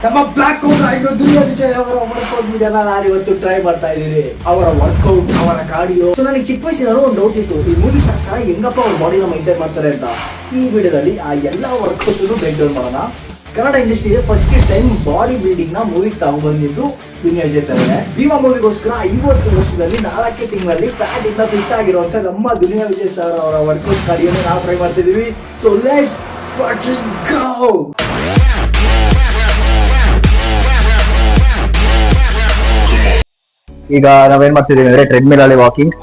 ನಮ್ಮ ಬ್ಲಾಕ್ ಆಗಿರೋ ದುನಿಯಾ ವಿಜಯ್ ಅವರ ವರ್ಕೌಟ್ ವಿಡಿಯೋನ ನಾನು ಇವತ್ತು ಟ್ರೈ ಮಾಡ್ತಾ ಇದ್ದೀನಿ. ಅವರ ವರ್ಕೌಟ್, ಅವರ ಕಾರ್ಡಿಯೋ. ಸೊ ನನಗೆ ಚಿಕ್ಕ ವಯಸ್ಸಿನಲ್ಲೂ ಒಂದು ಡೌಟ್ ಇತ್ತು, ಈ ಮೂವಿ ಸ್ಟಾರ್ಸ್ ಹೆಂಗಪ್ಪ ಅವ್ರ ಬಾಡಿನ ಮೈಂಟೈನ್ ಮಾಡ್ತಾರೆ ಅಂತ. ಈ ವಿಡಿಯೋದಲ್ಲಿ ಆ ಎಲ್ಲ ವರ್ಕೌಟ್ ಬ್ರೇಕ್ ಡೌನ್ ಮಾಡೋಣ. ಕನ್ನಡ ಇಂಡಸ್ಟ್ರಿಗೆ ಫಸ್ಟ್ ಟೈಮ್ ಬಾಡಿ ಬಿಲ್ಡಿಂಗ್ ನ ಮೂವಿ ತಗೊಂಡ್ಬಂದಿದ್ದು ದುನಿಯಾ ವಿಜಯ್ ಸರ್. ಭೀಮಾ ಮೂವಿಗೋಸ್ಕರ 50 ವರ್ಷದಲ್ಲಿ 4 ತಿಂಗಳಲ್ಲಿ ಫ್ಯಾಟ್ ಇಂದ ಫಿಟ್ ಆಗಿರುವಂತ ನಮ್ಮ ದುನಿಯಾ ವಿಜಯ್ ಸರ್ ಅವರ ವರ್ಕೌಟ್ ಕಾರ್ಡಿಯೋನ ನಾವು ಟ್ರೈ ಮಾಡ್ತಿದೀವಿ. ಸೊ ಲೆಟ್ಸ್ ಫಕಿಂಗ್ ಗೋ. ಈಗ ನಾವೇನ್ ಮಾಡ್ತಿದೀವಿ ಅಂದ್ರೆ ಟ್ರೆಡ್ಮಿಲ್ ಅಲ್ಲಿ ವಾಕಿಂಗ್.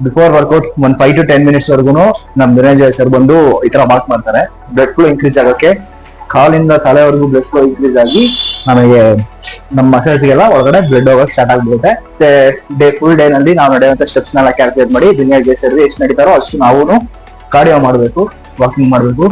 ಬಿಫೋರ್ ವರ್ಕೌಟ್ ಒಂದ್ 5 to 10 minutes ವರ್ಗುನು ನಮ್ ದುನಿಯಾ ವಿಜಯ್ ಸರ್ ಬಂದು ಈ ತರ ವಾಕ್ ಮಾಡ್ತಾರೆ. ಬ್ಲಡ್ ಫ್ಲೋ ಇನ್ಕ್ರೀಸ್ ಆಗೋಕೆ, ಕಾಲಿಂದ ತಲೆವರೆಗೂ ಬ್ಲಡ್ ಫ್ಲೋ ಇನ್ಕ್ರೀಸ್ ಆಗಿ ನಮಗೆ ನಮ್ಮ ಮಸಲ್ಸ್ ಗೆಲ್ಲ ಒಳಗಡೆ ಬ್ಲಡ್ ಹೋಗಕ್ ಸ್ಟಾರ್ಟ್ ಆಗ್ಬಿಡುತ್ತೆ. ಫುಲ್ ಡೇ ನಲ್ಲಿ ನಾವು ನಡೆಯುವಂತ ಸ್ಟೆಪ್ಸ್ ನೆಲ್ಲ ಕ್ಯಾಲ್ಕುಲೇಟ್ ಮಾಡಿ ದುನಿಯಾ ವಿಜಯ್ ಸರ್ ಎಷ್ಟು ನಡೀತಾರೋ ಅಷ್ಟು ನಾವು ಕಾರ್ಡಿಯೋ ಮಾಡ್ಬೇಕು, ವಾಕಿಂಗ್ ಮಾಡ್ಬೇಕು.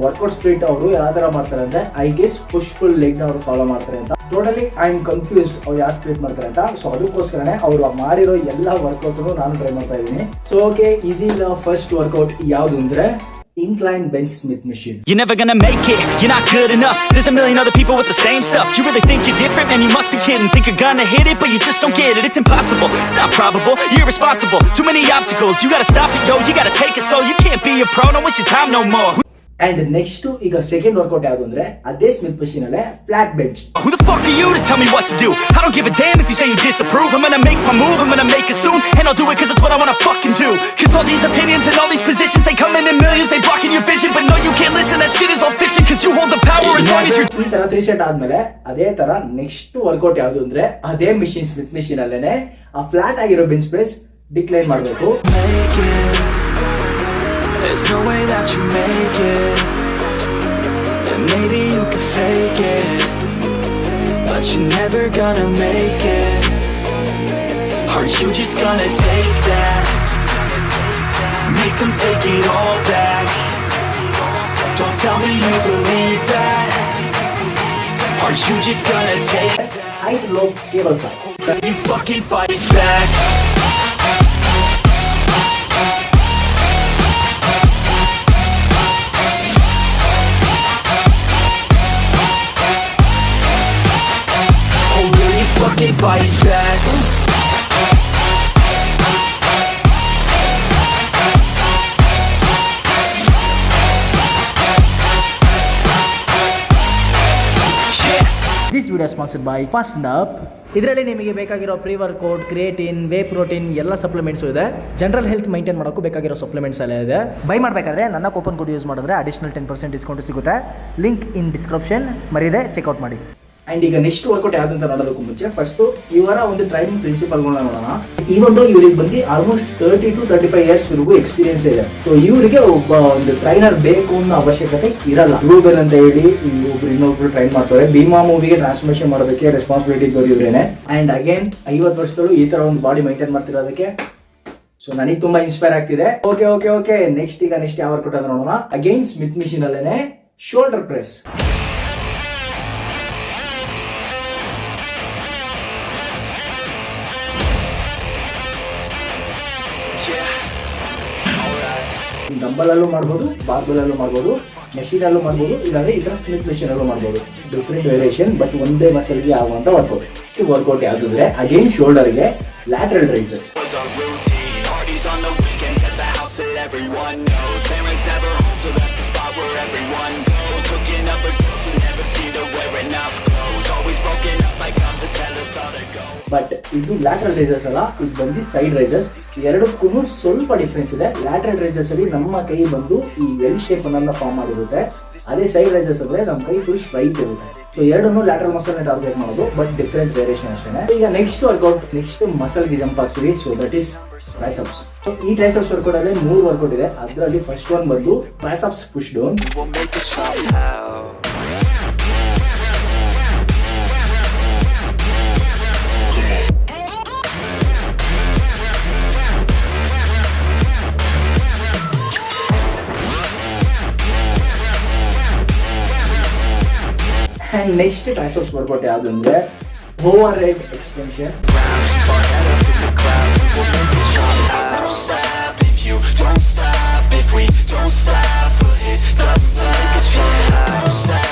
ವರ್ಕೌಟ್ ಸ್ಪ್ಲಿಟ್ ಅವರು ಯಾವ ತರ ಮಾಡ್ತಾರೆ ಅಂದ್ರೆ, I guess push full leg ನ ಅವರು ಫಾಲೋ ಮಾಡ್ತಾರೆ ಅಂತ. ಟೋಟಲಿ ಐ ಆಮ್ ಕನ್ಫ್ಯೂಸ್ಡ್ ಅವ್ರು ಯಾವ ಸ್ಪ್ಲಿಟ್ ಮಾಡ್ತಾರೆ ಅಂತ. ಸೊ ಅದಕ್ಕೋಸ್ಕರನೇ ಅವರು ಮಾಡಿರೋ ಎಲ್ಲಾ ವರ್ಕೌಟ್ ನಾನು ಟ್ರೈ ಮಾಡ್ತಾ ಇದ್ದೀನಿ. ಸೊ ಓಕೆ, ಇದೀಗ ಫಸ್ಟ್ ವರ್ಕೌಟ್ ಯಾವ್ದು ಅಂದ್ರೆ incline bench Smith machine. You're never gonna make it, you're not good enough. There's a million other people with the same stuff. You really think you're different? Man, you must be kidding. Think you're gonna hit it, but you just don't get it. It's impossible, it's not probable, you're irresponsible. Too many obstacles, you gotta stop it, yo. You gotta take it slow, you can't be a pro. Don't waste your time no more. And next ಈಗ second workout ಯಾವುದು ಅಂದ್ರೆ ಅದೇ Smith machine ಅಲ್ಲೇ flat bench. Who the fuck are you to tell me what to do? I don't give a damn if you say you disapprove. I'm gonna make my move, I'm gonna make it soon, and I'll do it cause it's what I wanna fucking do. Cause all these opinions and all these positions, they come in millions, they blocking your vision. But no, you can't listen, that shit is all fiction. Cause you hold the power as long as you're... ಈ ತರ 3 set ಆದ್ಮೇಲೆ ಅದೇ ತರ next workout ಯಾವುದು ಅಂದ್ರೆ ಅದೇ machine Smith machine ಅಲ್ಲೇನೆ ಆ ಫ್ಲಾಟ್ ಆಗಿರೋ ಬೆಂಚ್ ಪ್ರೆಸ್ ಡಿಕ್ಲೈನ್ ಮಾಡಬೇಕು. There's no way that you make it. Maybe you can fake it, but you're never gonna make it. Are you just gonna take that? Make them take it all back. Don't tell me you believe that. Are you just gonna take height low cable flies? You fucking fight back. Fight back. This video is sponsored by Fasten Up. ಇದರಲ್ಲಿ ನಿಮಗೆ ಬೇಕಾಗಿರೋ pre workout, creatine, whey protein ಎಲ್ಲ supplements ಇದೆ. General health maintain ಮಾಡೋಕ್ಕೂ ಬೇಕಾಗಿರೋ supplements ಎಲ್ಲ ಇದೆ. Buy ಮಾಡಬೇಕಾದ್ರೆ ನನ್ನ ಕೂಪನ್ ಕೋಡ್ ಯೂಸ್ ಮಾಡಿದ್ರೆ ಅಡಿಷನಲ್ 10% ಡಿಸ್ಕೌಂಟ್ ಸಿಗುತ್ತೆ. ಲಿಂಕ್ ಇನ್ ಡಿಸ್ಕ್ರಿಪ್ಷನ್, ಮರಿದೆ ಚೆಕ್ಔಟ್ ಮಾಡಿ. ಅಂಡ್ ಈಗ ನೆಕ್ಸ್ಟ್ ವರ್ಕೌಟ್ ಯಾವ್ದಂತ ನೋಡೋದಕ್ಕೂ ಮುಂಚೆ ಫಸ್ಟ್ ಇವರ ಒಂದು ಟ್ರೈನಿಂಗ್ ಪ್ರಿನ್ಸಿಪಲ್ಗಳನ್ನ ನೋಡೋಣ. ಇವೊಂದು ಇವ್ರಿಗೆ ಬಂದು ಆಲ್ಮೋಸ್ಟ್ 30 to 35 ಇಯರ್ಸ್ ವರೆಗೂ ಎಕ್ಸ್ಪೀರಿಯನ್ಸ್ ಇದೆ. ಸೊ ಇವರಿಗೆ ಒಬ್ಬ ಒಂದು ಟ್ರೈನರ್ ಬೇಕು ಅನ್ನೋ ಅವಶ್ಯಕತೆ ಇರಲ್ಲ. ರೂಬೆಲ್ ಅಂತ ಹೇಳಿ ಇನ್ನೊಬ್ರು ಟ್ರೈನ್ ಮಾಡ್ತಾರೆ. ಭೀಮಾ ಮೂವಿಗೆ ಟ್ರಾನ್ಸ್ಫರ್ಮೇಷನ್ ಮಾಡೋದಕ್ಕೆ ರೆಸ್ಪಾನ್ಸಿಬಿಲಿಟಿ ಇದ್ದವ್ರು ಇವರೇನೆ. ಅಂಡ್ ಅಗೇನ್ 50 ವರ್ಷದಲ್ಲೂ ಈ ತರ ಒಂದು ಬಾಡಿ ಮೈಂಟೈನ್ ಮಾಡ್ತಿರೋದಕ್ಕೆ ಸೊ ನನಗೆ ತುಂಬಾ ಇನ್ಸ್ಪೈರ್ ಆಗ್ತಿದೆ. ಓಕೆ ನೆಕ್ಸ್ಟ್ ಯಾವ ವರ್ಕೌಟ್ ಅಂತ ನೋಡೋಣ. ಅಗೇನ್ ಸ್ಮಿತ್ ಮಿಷಿನ್ ಅಲ್ಲೇನೆ ಶೋಲ್ಡರ್ ಪ್ರೆಸ್. ಡಂಬಲ್ ಅಲ್ಲೂ ಮಾಡ್ಬೋದು, ಬಾರ್ಬಲ್ ಅಲ್ಲೂ ಮಾಡ್ಬೋದು, ಮೆಷಿನ್ ಅಲ್ಲೂ ಮಾಡ್ಬೋದು, ಇಲ್ಲಾಂದ್ರೆ ಈ ತರ ಸ್ಮಿತ್ ಮೆಷಿನ್ ಅಲ್ಲೂ ಮಾಡ್ಬೋದು. ಡಿಫ್ರೆಂಟ್ ವೇರಿಯೇಷನ್, ಬಟ್ ಒಂದೇ ಮಸಲ್ಗೆ ಆಗುವಂತ ವರ್ಕೌಟ್. ಈ ವರ್ಕೌಟ್ ಯಾವ್ದು ಅಂದ್ರೆ ಅಗೇನ್ ಶೋಲ್ಡರ್ಗೆ ಲ್ಯಾಟರಲ್ ರೈಸಸ್. ಬಟ್ ಇದು ಲ್ಯಾಟರಲ್ ರೈಸಸ್ ಅಲ್ಲ, ಇದು ಬಂದು ಸೈಡ್ ರೈಸಸ್. ಎರಡಕ್ಕೂ ಸ್ವಲ್ಪ ಡಿಫ್ರೆನ್ಸ್ ಇದೆ. ಲ್ಯಾಟರಲ್ ರೈಸಸ್ ಅಲ್ಲಿ ನಮ್ಮ ಕೈ ಬಂದು ಈ ಎಲ್ ಶೇಪ್ ಅನ್ನ ಫಾರ್ಮ್ ಮಾಡಿರುತ್ತೆ. ಅದೇ ಸೈಡ್ ರೈಸಸ್ ಅಂದ್ರೆ ನಮ್ಮ ಕೈ ಫುಲ್ ಸ್ಟ್ರೈಟ್ ಇರುತ್ತೆ. ಸೊ ಎರಡನ್ನೂ ಲ್ಯಾಟರಲ್ ಮಸಲ್ ಟಾರ್ಗೆಟ್ ಮಾಡೋದು, ಬಟ್ ಡಿಫ್ರೆಂಟ್ ವೇರಿಯೇಷನ್ ಅಷ್ಟೇ. ಈಗ ನೆಕ್ಸ್ಟ್ ವರ್ಕೌಟ್, ನೆಕ್ಸ್ಟ್ ಮಸಲ್ಗೆ ಜಂಪ್ ಆಗ್ತೀವಿ. So that is triceps. So ಈ ಟ್ರೈಸೆಪ್ಸ್ ವರ್ಕೌಟ್ ಅಲ್ಲಿ 3 ವರ್ಕೌಟ್ ಇದೆ. ಅದರಲ್ಲಿ ಫಸ್ಟ್ ಒನ್ ಬಂದು triceps push down. And next triceps workout ಯಾವುದು ಅಂದ್ರೆ over head extension. Don't stop if you don't stop if we don't stop, we'll hit the top. Make it try, I won't stop,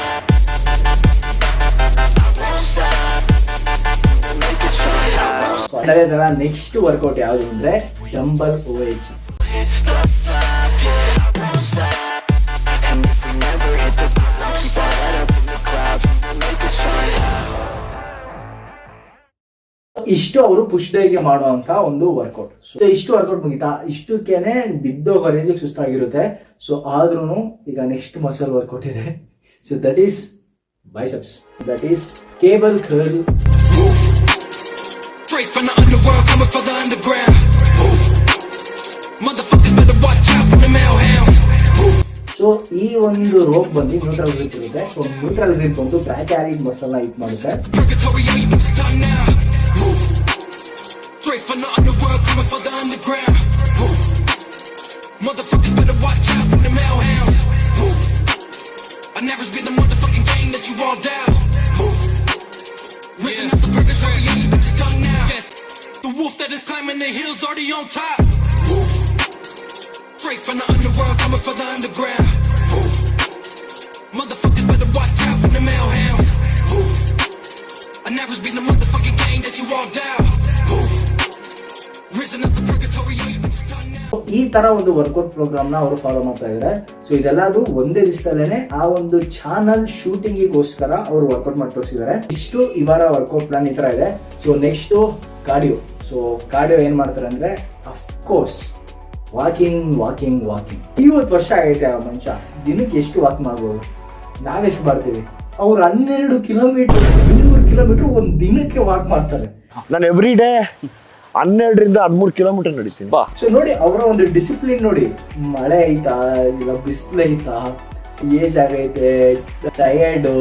I won't stop. Make it try, I won't stop. ಅದೇ ತರ next workout ಯಾವುದು ಅಂದ್ರೆ dumbbell OH. Hit the top, yeah, I won't stop. And if we never hit the top, we'll keep our head up in the clouds. Make it try. ಇಷ್ಟು ಅವರು push ಡೇಗೆ ಮಾಡುವಂತ ಒಂದು workout. So ಇಷ್ಟು workout ಮುಗಿತಾ, ಇಷ್ಟಕ್ಕೇನೆ ಬಿದ್ದೋಗೋ ರೇಂಜಿಗೆ ಸುಸ್ತಾಗಿರುತ್ತೆ. So ಆದ್ರೂ ಈಗ ನೆಕ್ಸ್ಟ್ ಮಸಲ್ ವರ್ಕೌಟ್ ಇದೆ. So that is biceps, that is cable curl. Straight from the underworld, coming for the underground. Motherfuckers better watch out for the male hounds. So ಈ ಒಂದು rope ಬಂದು neutral grip ಇರುತ್ತೆ. So neutral grip ಬಂದು ಬ್ಯಾಕ್ಯಾರಿಡ್ muscle ನ hit ಮಾಡುತ್ತೆ. Purgatory, yeah, you bitches done now. Straight from the underworld, coming for the underground. Motherfuckers better watch out for the male hounds. I never be the motherfucking game that you all down. Risen out the purgatory, yeah, you bitches done now. The wolf that is climbing the hills already on top. Straight from the underworld, coming for the underground. Motherfuckers better watch out for the male hounds. I never be the motherfucking game that you all down. Risen out the purgatory, yeah, you bitches done now. ಈ ತರ ಒಂದು workout program ನ ಅವರು follow ಮಾಡ್ತಾ ಇದ್ದಾರೆ. So ಇದೆಲ್ಲ ಅದು ಒಂದೇ ದಿವಸದಲ್ಲೇನೆ ಆ ಒಂದು ಚಾನಲ್ ಶೂಟಿಂಗಿಗೋಸ್ಕರ ಅವರು ವರ್ಕೌಟ್ ಮಾಡಿ ತೋರಿಸಿದ್ದಾರೆ. ಇಷ್ಟು ಇವರ ವರ್ಕೌಟ್ ಪ್ಲಾನ್ ಈ ತರ ಇದೆ. So next cardio. So cardio ಏನ್ ಮಾಡ್ತಾರೆ ಅಂದ್ರೆ ಅಫ್ಕೋರ್ಸ್ ವಾಕಿಂಗ್ ವಾಕಿಂಗ್ ವಾಕಿಂಗ್. 20 ವರ್ಷ ಆಗೈತೆ ಆ ಮನುಷ್ಯ ದಿನಕ್ಕೆ ಎಷ್ಟು ವಾಕ್ ಮಾಡ್ಬೋದು, ನಾವೆಷ್ಟು ಮಾಡ್ತೀವಿ? ಅವ್ರು 12 ಕಿಲೋಮೀಟರ್ 200 ಕಿಲೋಮೀಟರ್ ಒಂದ್ ದಿನಕ್ಕೆ ವಾಕ್ ಮಾಡ್ತಾರೆ. ನಾನು ಎವ್ರಿ ಡೇ 12ರಿಂದ 13 ಕಿಲೋಮೀಟರ್ ನಡೀತೀನಿ. ಸೊ ನೋಡಿ ಅವರ ಒಂದು ಡಿಸಿಪ್ಲಿನ್ ನೋಡಿ. ಮಳೆ ಐತಾ ಇಲ್ಲ ಬಿಸಿಲು ಐತಾ, ಏಜ್ ಆಗೈತೆ, ಟಯರ್ಡು,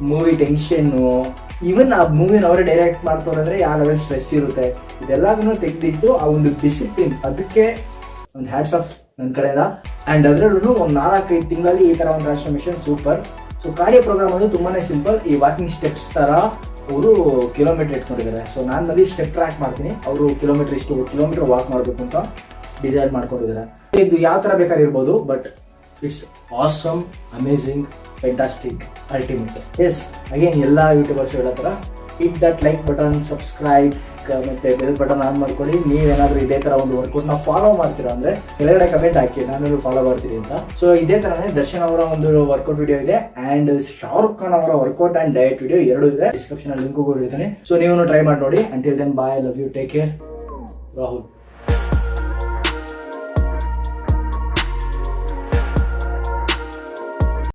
ಮೂವಿ ಟೆನ್ಷನ್ನು, ಈವನ್ ಆ ಮೂವಿನ ಅವರೇ ಡೈರೆಕ್ಟ್ ಮಾಡ್ತಾರೆ ಅಂದ್ರೆ ಯಾವ ಲೆವೆಲ್ ಸ್ಟ್ರೆಸ್ ಇರುತ್ತೆ, ಇದೆಲ್ಲದನ್ನು ತೆಗೆದಿದ್ದು ಆ ಒಂದು ಡಿಸಿಪ್ಲಿನ್. ಅದಕ್ಕೆ ಒಂದು ಹ್ಯಾಟ್ಸ್ ಆಫ್ ನನ್ನ ಕಡೆಯಿಂದ. ಅಂಡ್ ಅದರಲ್ಲೂ ಒಂದು 4-5 ತಿಂಗಳಲ್ಲಿ ಈ ತರ ಒಂದು transformation super. So cardio program ಅದು ತುಂಬಾನೇ ಸಿಂಪಲ್. ಈ ವಾಕಿಂಗ್ ಸ್ಟೆಪ್ಸ್ ತರ ಅವರು ಕಿಲೋಮೀಟರ್ ಇಟ್ಕೊಂಡಿದ್ದಾರೆ. ಸೊ ನಾನು ಬರೀ ಸ್ಟೆಪ್ ಟ್ರ್ಯಾಕ್ ಮಾಡ್ತೀನಿ, ಅವರು ಕಿಲೋಮೀಟರ್ ಇಷ್ಟು ಕಿಲೋಮೀಟರ್ ವಾಕ್ ಮಾಡಬೇಕು ಅಂತ ಡಿಸೈಡ್ ಮಾಡ್ಕೊಂಡಿದ್ದಾರೆ. ಇದು ಯಾವ ತರ ಬೇಕಾದ್ರೆ ಇರ್ಬೋದು, but it's awesome, amazing, fantastic, ultimate. Yes, again ಎಲ್ಲ ಯೂಟ್ಯೂಬರ್ಸ್ ಹೇಳೋ ಥರ hit that like button, subscribe ಮತ್ತೆ ಬೆಲ್ ಬಟನ್ ಆನ್ ಮಾಡ್ಕೊಳ್ಳಿ. ನೀವೇನಾದ್ರೂ ಇದೇ ತರ ಒಂದು ವರ್ಕೌಟ್ನ ಫಾಲೋ ಮಾಡ್ತೀರಾ ಅಂದ್ರೆ ಕೆಳಗಡೆ ಕಮೆಂಟ್ ಹಾಕಿ, ನಾನು ಫಾಲೋ ಮಾಡ್ತೀನಿ ಅಂತ. ಸೊ ಇದೇ ತರನೇ ದರ್ಶನ್ ಅವರ ಒಂದು ವರ್ಕೌಟ್ ವಿಡಿಯೋ ಇದೆ ಅಂಡ್ ಶಾರುಖ್ ಖಾನ್ ಅವರ ವರ್ಕೌಟ್ ಅಂಡ್ ಡಯಟ್ ವಿಡಿಯೋ 2 ಇದೆ. ಡಿಸ್ಕ್ರಿಪ್ಷನ್ ಅಲ್ಲಿ ಲಿಂಕ್ ಕೊಟ್ಟಿರ್ತೀನಿ. ಸೊ ನೀವು ಟ್ರೈ ಮಾಡಿ ನೋಡಿ. Until then bye, love you, take care. Rahul.